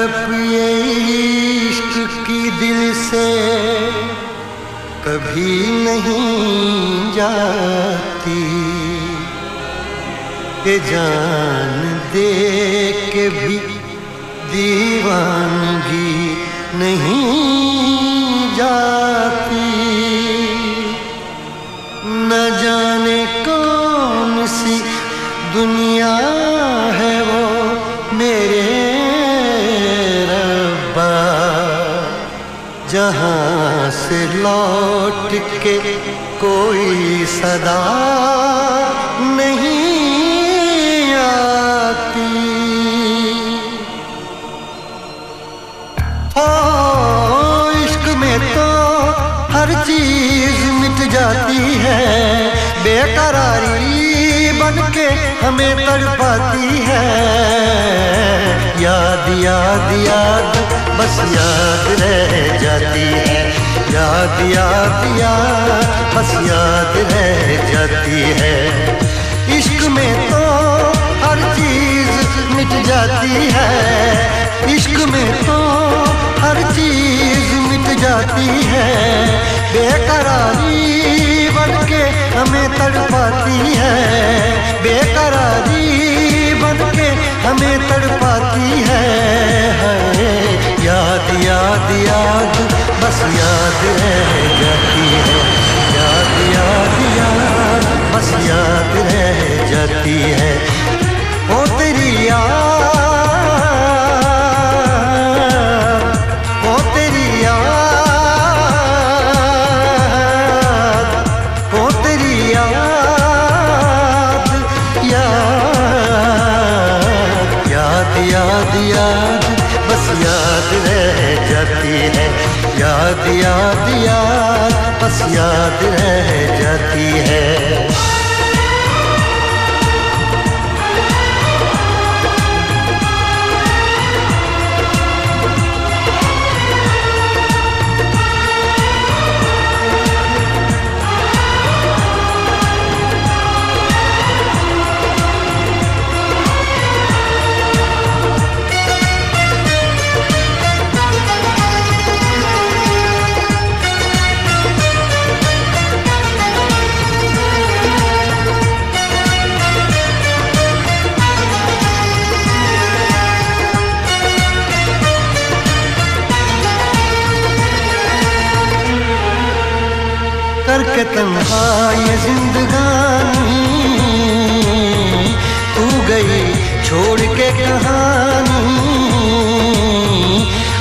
तड़प ये इश्क की दिल से कभी नहीं जाती, ये जान दे के भी दीवानगी नहीं जाती। न जाने कौन सी दुनिया है वो मेरे रब्बा, जहाँ से लौट के कोई सदा नहीं आती। ओ इश्क में तो हर चीज मिट जाती है, बेकरारी बनके हमें तड़पाती है। याद याद याद बस याद रह जाती है, याद याद याद बस याद रह जाती है। इश्क में तो हर चीज मिट जाती है, इश्क में तो हर चीज मिट जाती है। बेकरारी बनके हमें तड़पाती है, बेकरारी बनके हमें तड़पाती है। याद याद याद बस याद रह जाती है, याद याद याद बस याद रह जाती है। ओ तेरी याद, ओ तेरी याद, ओ तेरी याद, याद याद याद याद बस याद रह जाती है, याद याद याद बस याद रह जाती है। करके तन्हा ये जिंदगानी, तू गई छोड़ के कहानी।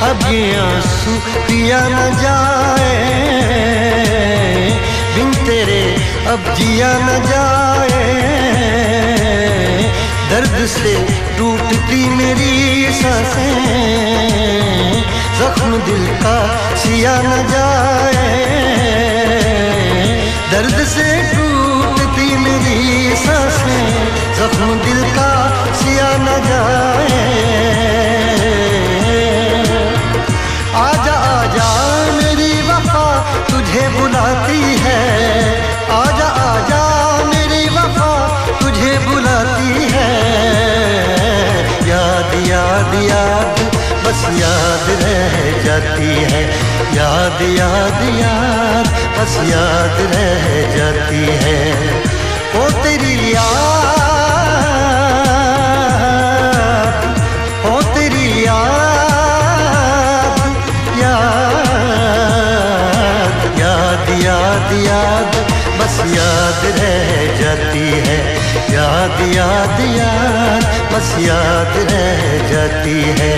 अब ये आंसू पिया न जाए, बिन तेरे अब जिया न जाए। दर्द से टूटती मेरी सांसें, जख्म दिल का सिया न जाए। दर्द से टूटती मेरी सांसें, जख्म दिल का सिया न जाए। आजा आजा मेरी वफा तुझे बुलाती है, आजा आजा मेरी वफा तुझे बुलाती है। याद याद याद बस याद रह जाती है, याद याद याद बस याद रह जाती है। ओ तेरी याद, ओ तेरी याद, याद याद याद याद बस याद रह जाती है, याद याद याद बस याद रह जाती है।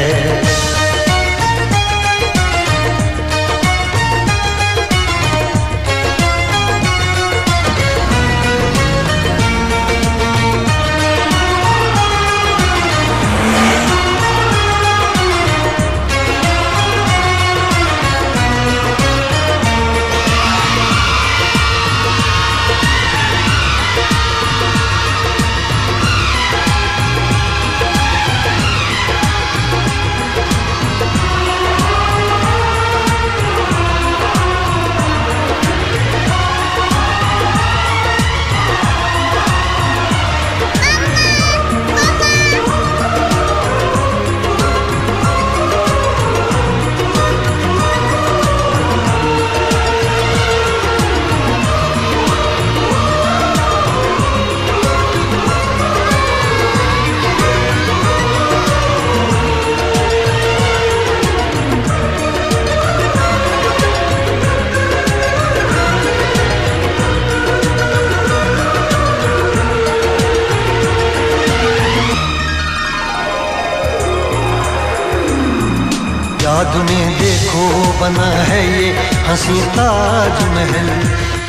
याद में देखो बना है ये हंसी ताजमहल,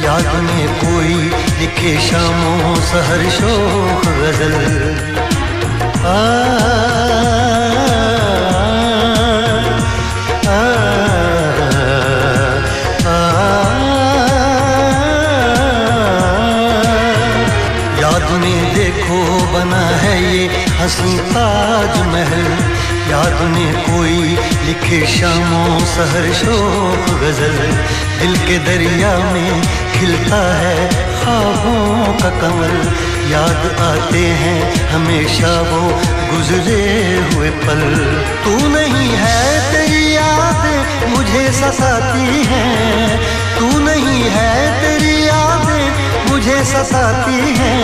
याद में कोई लिखे शामों सहर शोख गजल। आ, आ, आ, याद में देखो बना है ये हंसी ताजमहल, याद में कोई लिखे शामों सहर शोक गजल। दिल के दरिया में खिलता है ख्वाबों का कमल, याद आते हैं हमेशा वो गुजरे हुए पल। तू नहीं है तेरी याद मुझे सताती है, तू नहीं है तेरी याद मुझे सताती है।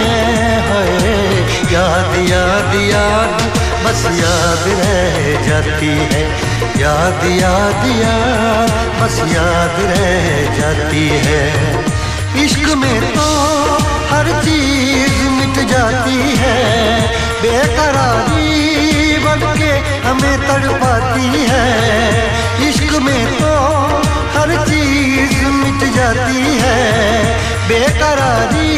याद याद याद बस याद रह जाती है, याद याद याद बस याद रह जाती है। इश्क में तो हर चीज मिट जाती है, बेकरारी बनके हमें तड़पाती है। इश्क में तो हर चीज मिट जाती है, बेकरारी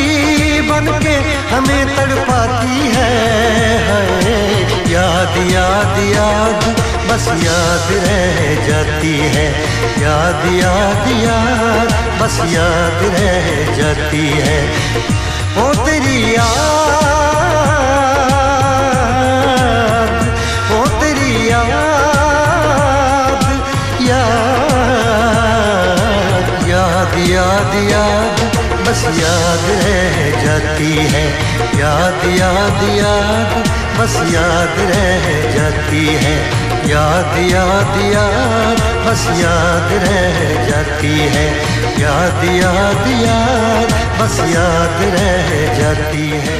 बनके हमें तड़पाती है। याद याद याद बस याद रह जाती है, याद याद याद बस याद रह जाती है। ओ तेरी याद, ओ तेरी याद, याद याद याद याद बस याद रह जाती है, याद याद याद बस याद रह जाती है। याद याद याद बस याद रह जाती है, याद याद याद बस याद रह जाती है।